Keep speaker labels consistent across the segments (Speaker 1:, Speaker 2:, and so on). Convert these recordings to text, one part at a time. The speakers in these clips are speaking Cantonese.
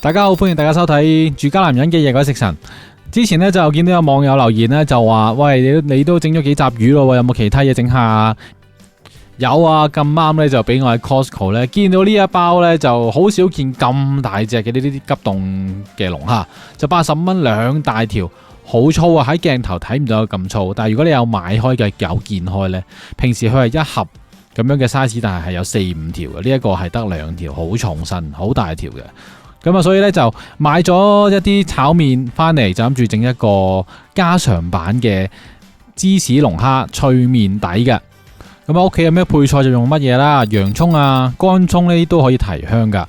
Speaker 1: 大家好，歡迎大家收睇住家男人嘅夜鬼食神。之前咧就見到有網友留言咧，就話喂，你都整咗幾集魚咯，有冇其他嘢整下？有啊，咁啱咧就俾我喺 Costco 咧見到呢一包咧，就好少見咁大隻嘅呢啲急凍嘅龍蝦，就80蚊兩大條，好粗啊！喺鏡頭睇唔到有咁粗，但係如果你有買開嘅有見開咧，平時佢係一盒咁樣嘅 size， 但係有4-5條嘅，呢一個係得2條，好重身，好大條嘅。咁啊，所以咧就買咗一啲炒麵翻嚟，就諗住整一個家常版嘅芝士龍蝦脆麵底嘅。咁啊，屋企有咩配菜就用乜嘢啦，洋葱啊、乾葱呢啲都可以提香噶。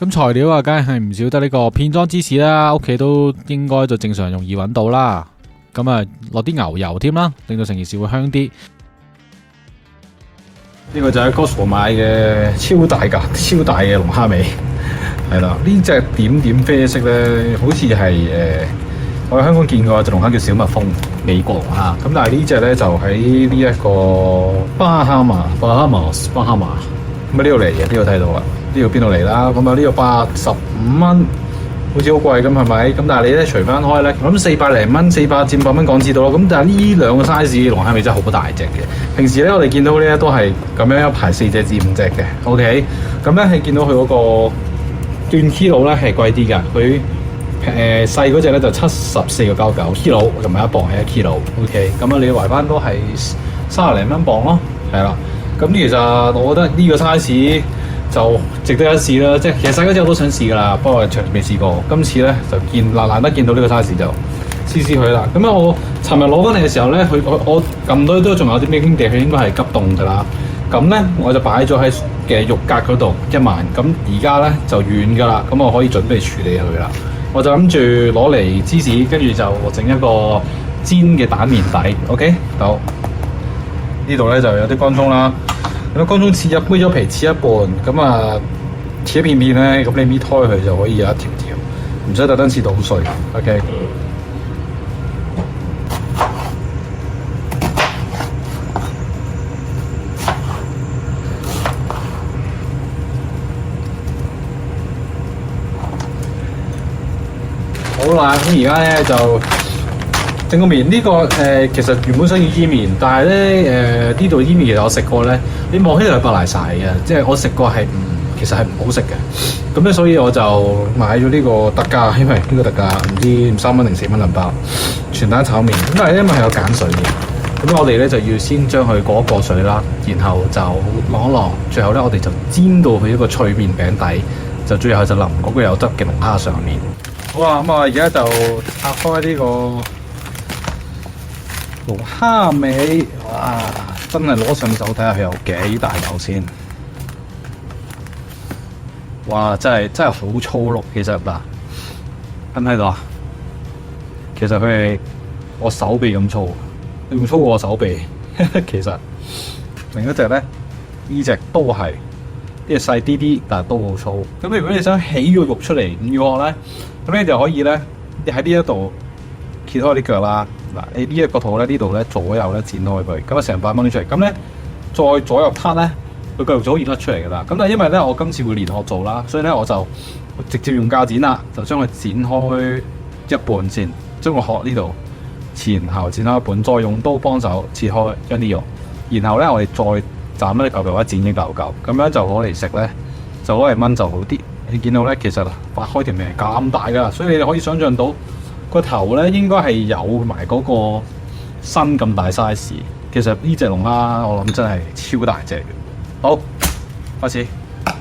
Speaker 1: 咁材料啊，梗係唔少得呢個片裝芝士啦，屋企都應該就正常容易揾到啦。咁啊，落啲牛油添啦，令到成件事會香啲。呢個就喺 Costco 買嘅超大嘅龍蝦尾。係啦，呢隻點點啡色咧，好似係我喺香港見過隻龍蝦叫小蜜蜂，美國龍蝦。咁但係呢隻咧就喺呢一個巴哈馬。咁啊呢度嚟嘅，呢度睇到啦。呢度邊度嚟啦？咁啊呢個85蚊，好似好貴咁係咪？咁但係你咧除翻開咧，我諗400零蚊，400至500蚊港紙到咯。咁但係呢兩個 size 嘅龍蝦尾真係好大隻嘅。平時咧我哋見到咧都係咁樣一排4隻至5隻嘅。OK， 咁咧係見到佢嗰個斷 kilo 咧係貴啲㗎，佢細嗰隻咧就74.99 kilo， 同埋1磅係1 kilo。OK， 咁啊你圍翻都係30零蚊磅咯，係啦。咁其實我覺得呢個 size 就值得一試啦，即係其實細嗰隻我都想試㗎啦，不過長期未試過。今次咧就難得見到呢個 size 就試試佢啦。咁啊我尋日攞翻嚟嘅時候咧，我撳到都仲有啲咩經地，佢應該係急凍㗎啦。咁咧我就擺咗喺嘅肉格嗰度1萬，咁而家咧就軟噶啦，咁我可以準備處理佢啦。我就諗住攞嚟芝士，跟住就整一個煎嘅蛋麵底。OK， 好。呢度咧就有啲乾葱啦，咁乾葱搣咗皮切一半，咁啊切一片片咧，咁你搣開佢就可以有一條條，唔使特登切到好碎。OK。好啦，咁而家咧就整個麵。呢個其實原本想要伊麵，但係咧呢度伊麵其實我食過咧，你望起嚟係白賴晒嘅，即係我食過係其實係唔好食嘅。咁咧所以我就買咗呢個特價，因為呢個特價唔知3蚊定4蚊兩包全蛋炒麵。咁但係因為係有鹼水嘅，咁我哋咧就要先將佢過一過水啦，然後就晾一晾，最後咧我哋就煎到佢一個脆麵餅底，就最後就淋嗰個有汁嘅龍蝦上面。好啦，咁啊，而家就拆開呢個龍蝦尾，哇！真係攞上手睇下佢有幾大嚿先。哇！真係好粗碌，其實嗱，睇唔睇到啊？其實佢係我手臂咁粗，仲粗過我手臂。其實另一隻咧，呢隻都係，呢隻細啲啲，但係都好粗。咁如果你想起個肉出嚟，唔要我咧？咁你就可以咧，你喺呢一度揭開啲腳啦。嗱，你呢一個肚咧，呢度咧左右咧剪開佢，咁啊成塊掹咗出嚟。咁咧再左右撻咧，佢個肉就可以甩出嚟噶啦。咁但係因為咧我今次會連殼做啦，所以咧我就直接用鉸剪啦，就將佢剪開一半先，將個殼呢度前後剪開一半，再用刀幫手切開一啲肉，然後咧我哋再斬一嚿嚿或者剪一嚿嚿，咁樣就攞嚟食咧，就攞嚟炆就好啲。你見到咧，其實發開條命咁大噶，所以你哋可以想象到個頭咧應該係有埋嗰個身咁大 size。其實呢隻龍蝦我諗真係超大隻嘅。好，開始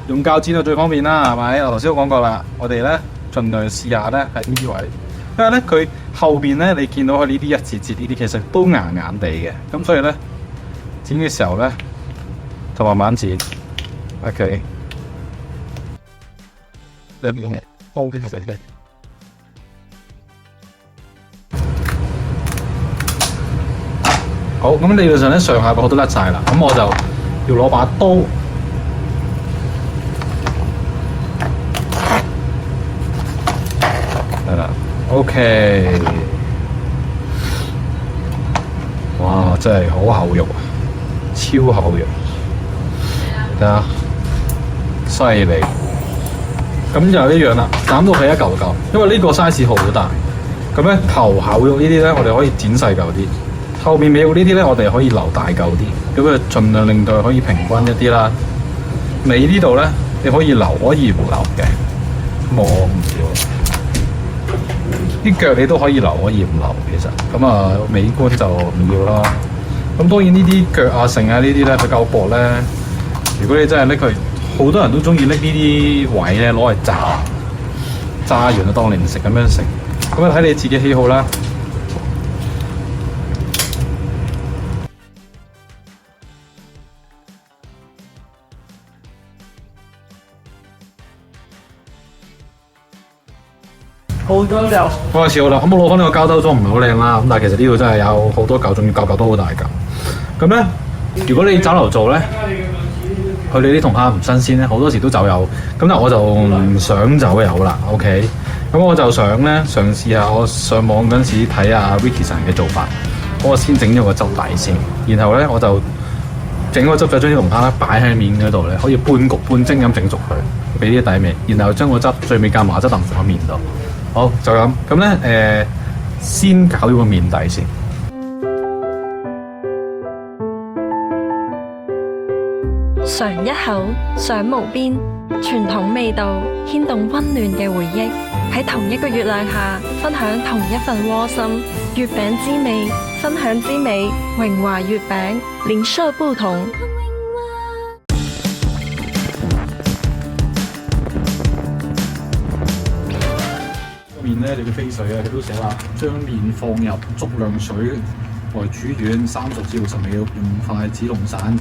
Speaker 1: 用鉸剪就最方便啦，係咪？我頭先都講過啦，我哋咧盡量試下咧喺呢位，因為咧佢後邊咧你見到佢呢啲一節節呢啲，其實都硬硬地嘅，咁所以咧剪嘅時候咧就慢慢剪。OK。好，咁理論上咧上下角都甩晒啦，咁我就要攞把刀，係啦 ，OK， 哇，真係好厚肉啊，超厚肉，睇下，犀利。咁咁就一樣啦，斬到佢一嚿嚿，因為呢個 size 好大。咁咧頭口肉呢啲咧，我哋可以剪細嚿啲；後面尾肉呢啲咧，我哋可以留大嚿啲。咁啊，盡量令到佢可以平均一啲啦。尾呢度咧，你可以留，可以唔留嘅。咁我唔少。啲腳你都可以留，可以唔留。其實咁啊，美觀就唔要啦。咁當然呢啲腳啊、剩啊呢啲咧，佢夠薄咧。如果你真係拎佢，好多人都中意拎呢啲位咧攞嚟炸，炸完就當零食咁樣食。咁啊睇你自己喜好啦。
Speaker 2: 好咗啦，
Speaker 1: 開始好啦，咁我攞翻呢個膠兜裝唔係好靚啦，咁但係其實呢度真係有好多嚿，仲要嚿嚿都好大嚿。咁咧，如果你酒樓做咧，佢哋啲龍蝦唔新鮮咧，好多時都走油。咁但係我就唔想走油啦 ，OK。咁我就想咧嘗試下，我上網嗰陣時睇下 Ricky 嘅做法，我先整咗個汁底先，然後咧我就整個汁就將啲龍蝦咧擺喺面嗰度咧，可以半焗半蒸咁整熟佢，俾啲底味，然後將個汁最尾加麻汁淋喺面度。好，就咁。咁咧先搞咗個面底先。
Speaker 3: 嘗一口，想無邊，傳統味道牽動溫暖嘅回憶，喺同一個月亮下，分享同一份窩心。月餅之味，分享之美，榮華月餅，臉色不同。
Speaker 1: 面咧，你嘅飛水啊，佢都寫啦，將面放入足量水來煮軟30至60秒，用筷子弄散，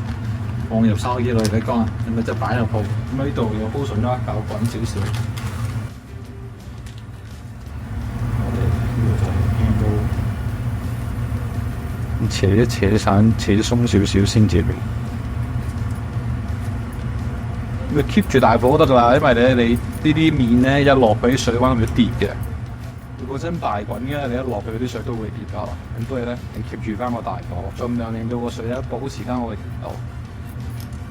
Speaker 1: 放入筲箕裏俾乾，咁咪即係擺入鋪。咁喺呢度有煲水啦，搞滾少少。我哋呢度就輕到扯散，扯鬆少少先至。咁 keep 住大火得㗎啦，因為咧你呢啲面咧一落俾水溫會跌嘅。如果真大滾嘅，你一落去嗰啲水都會跌㗎。咁所以咧，你 keep 住翻個大火，盡量令到個水咧保持翻個熱度。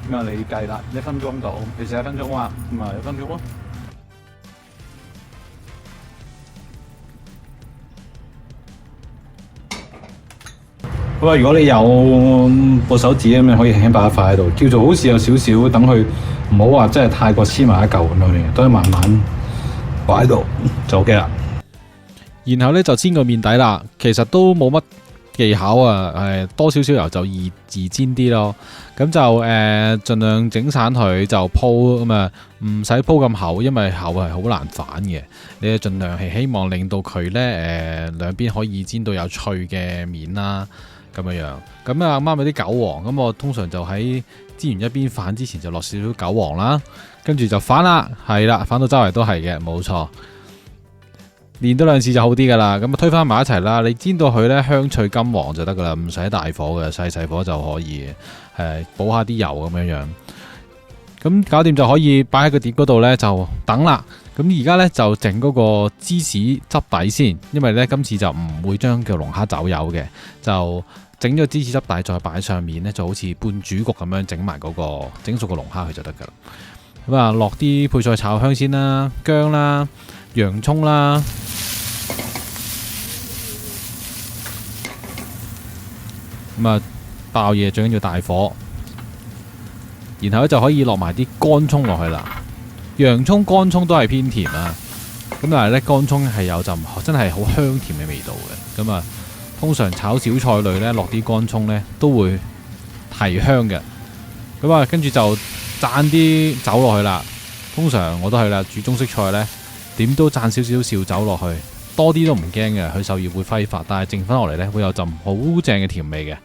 Speaker 1: 咁啊，你計啦，1分鐘到，其實1分鐘啊，咁啊1分鐘咯。好啊，如果你有部手指咁樣，可以輕輕擺一塊喺度，叫做好似有少少，等佢唔好話真係太過黐埋一嚿咁樣嘅，都係慢慢擺喺度就 OK 啦。
Speaker 4: 然後咧就煎個面底啦，其實都冇乜技巧啊，多少少油就易煎啲咯。咁就盡量整散佢就鋪咁啊，唔使鋪咁厚，因為厚係好難反嘅。你盡量係希望令到佢咧兩邊可以煎到有脆嘅面啦，咁樣樣。咁啊啱啱有啲韭黃，咁我通常就喺煎完一邊反之前就落少少韭黃啦，跟住就反啦，係啦，反到周圍都係嘅，冇錯。練多2次就好啲噶啦，咁啊推返埋一齊啦。你煎到佢咧香脆金黃就得噶啦，唔使大火嘅，細火就可以，補下啲油咁樣樣。咁搞掂就可以擺喺個碟嗰度咧，就等啦。咁而家咧就整嗰個芝士汁底先，因為咧今次就唔會將個龍蝦走油嘅，就整咗芝士汁底再擺上面咧，就好似半煮焗咁樣整埋嗰個整熟個龍蝦佢就得噶啦。咁啊落啲配菜炒香先啦，薑啦。洋葱啦，咁啊爆嘢最緊要大火，然後咧就可以落埋啲乾葱落去啦。洋葱、乾葱都係偏甜啊，咁但係咧乾葱係有陣真係好香甜嘅味道嘅。咁啊，通常炒小菜類咧落啲乾葱咧都會提香嘅。咁啊，跟住就灒啲酒落去啦。通常我都係啦，煮中式菜咧。點都灒少少紹酒落去，多啲都唔驚嘅，佢受熱會揮發，但係剩翻落嚟呢會有陣好正嘅甜味嘅。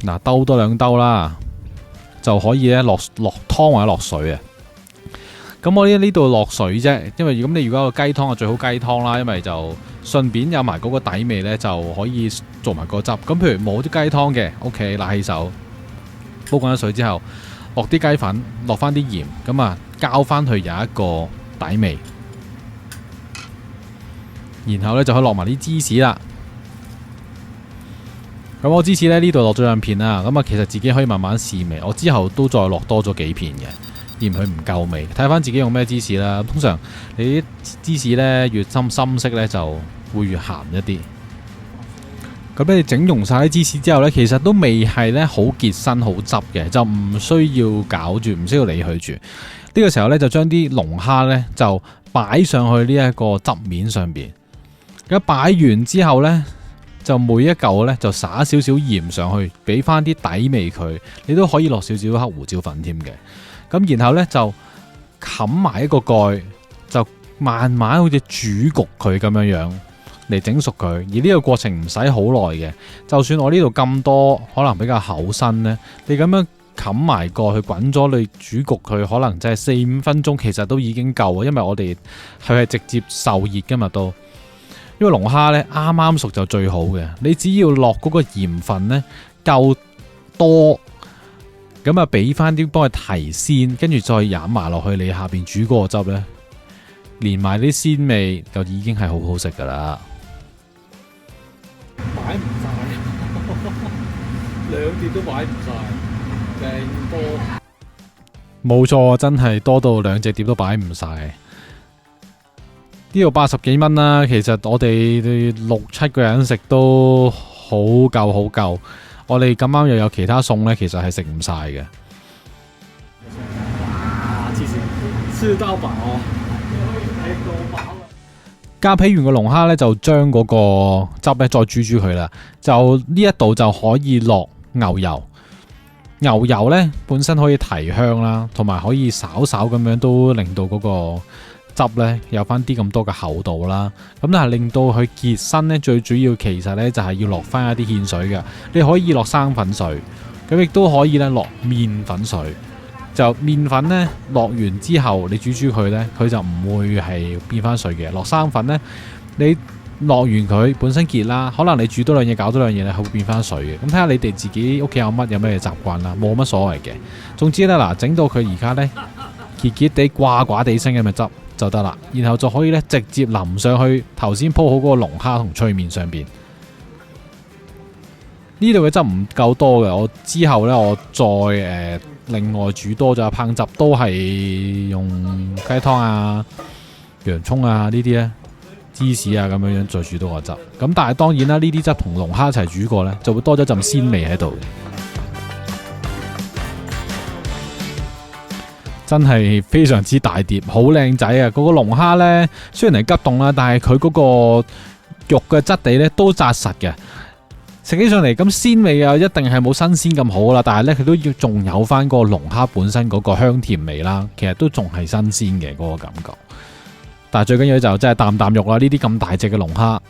Speaker 4: 嗱，兜多2兜啦，就可以咧落湯或者落水啊。咁我呢度落水啫，因為咁你如果有個雞湯啊，最好雞湯啦，因為就順便有埋嗰個底味呢，就可以做埋個汁。咁譬如冇啲雞湯嘅，OK， 拿起手煲滾咗水之後，落啲雞粉，落翻啲鹽，咁啊交翻去有一個底味，然後咧就可以落埋啲芝士啦。咁我芝士咧呢度落咗2片啦，咁啊其實自己可以慢慢試味，我之後都再落多咗幾片嘅。嫌佢唔夠味。睇翻自己用咩芝士啦。通常你啲芝士呢，越深色呢，就會越鹹一啲。咁你整溶晒啲芝士之後呢，其實都未係呢好結身好汁嘅，就唔需要搞住，唔需要理佢住。呢個時候呢，就將啲龍蝦呢，就擺上去呢一個汁面上邊。咁擺完之後呢，就每一嚿呢，就撒少少鹽上去，俾翻啲底味佢。你都可以落少少黑胡椒粉添嘅。咁然後呢，就冚埋一個蓋，就慢慢好似煮焗佢咁樣嚟整熟佢。而呢個過程唔使好耐嘅。就算我呢度咁多可能比較厚身呢，你咁樣冚埋蓋去滾咗，你煮焗佢可能真係4-5分鐘，其實都已經夠。因為我哋係直接受熱㗎嘛都。因為龍蝦呢啱啱熟就最好嘅，你只要落嗰個鹽分呢夠多，咁啊俾翻啲幫佢提鮮，跟住再飲埋落去你下邊煮嗰個汁呢，連埋啲鮮味就已經係好好食噶啦。
Speaker 1: 擺唔晒，兩碟都擺唔晒，勁多。
Speaker 4: 冇錯，真係多到2隻碟都擺唔晒。呢度80幾蚊啦，其實我哋6-7個人食都好夠好夠。我哋咁啱又有其他餸呢，其實係食唔晒嘅。
Speaker 1: 哇！吃到飽哦，
Speaker 4: 加皮完個龍蝦呢，就將嗰個汁呢再煮佢啦。就呢一度就可以落牛油。牛油呢本身可以提香啦，同埋可以稍稍咁樣都令到嗰個汁呢有翻啲咁多嘅厚度啦，咁但係令到佢結身呢，最主要其實呢就係要落翻一啲芡水嘅。你可以落生粉水，咁亦都可以呢落麵粉水。就麵粉呢落完之後，你煮佢呢，佢就唔會係變翻水嘅。落生粉呢，你落完佢本身結啦，可能你煮多兩嘢搞多兩嘢咧，係會變翻水嘅。咁睇下你哋自己屋企有咩習慣啦，冇乜所謂嘅。總之呢，嗱，整到佢而家呢，結結地掛掛地聲嘅咪汁就得啦，然後就可以咧直接淋上去頭先鋪好嗰個龍蝦同脆麵上邊。呢度嘅汁唔夠多嘅，我之後呢，我再另外煮多咗烹汁，都係用雞湯啊、洋葱啊呢啲咧、芝士啊咁樣再煮多個汁。咁但係當然啦，呢啲汁同龍蝦一齊煮過呢，就會多咗陣鮮味喺度。真係非常之大碟，好靚仔啊！嗰個龍蝦呢，雖然係急凍啦，但係佢嗰個肉嘅質地呢都紮實嘅。食起上嚟咁鮮味啊，一定係冇新鮮咁好啦。但係呢，佢都要仲有翻個龍蝦本身嗰個香甜味啦。其實都仲係新鮮嘅嗰個感覺。但係最緊要就真係啖啖肉啦！呢啲咁大隻嘅龍蝦，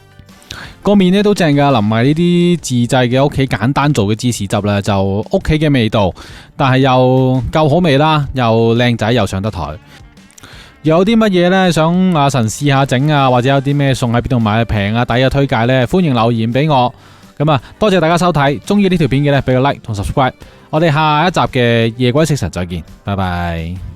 Speaker 4: 個面呢都正噶，淋埋呢啲自製嘅屋企簡單做嘅芝士汁呢，就屋企嘅味道，但係又夠好味啦，又靚仔又上得台。有啲乜嘢呢？想阿神試下整啊，或者有啲咩餸喺邊度買平啊抵啊推介呢？歡迎留言俾我。咁啊，多謝大家收睇，中意呢條片嘅呢，俾個 like 同 subscribe。我哋下一集嘅夜鬼食神再見，拜拜。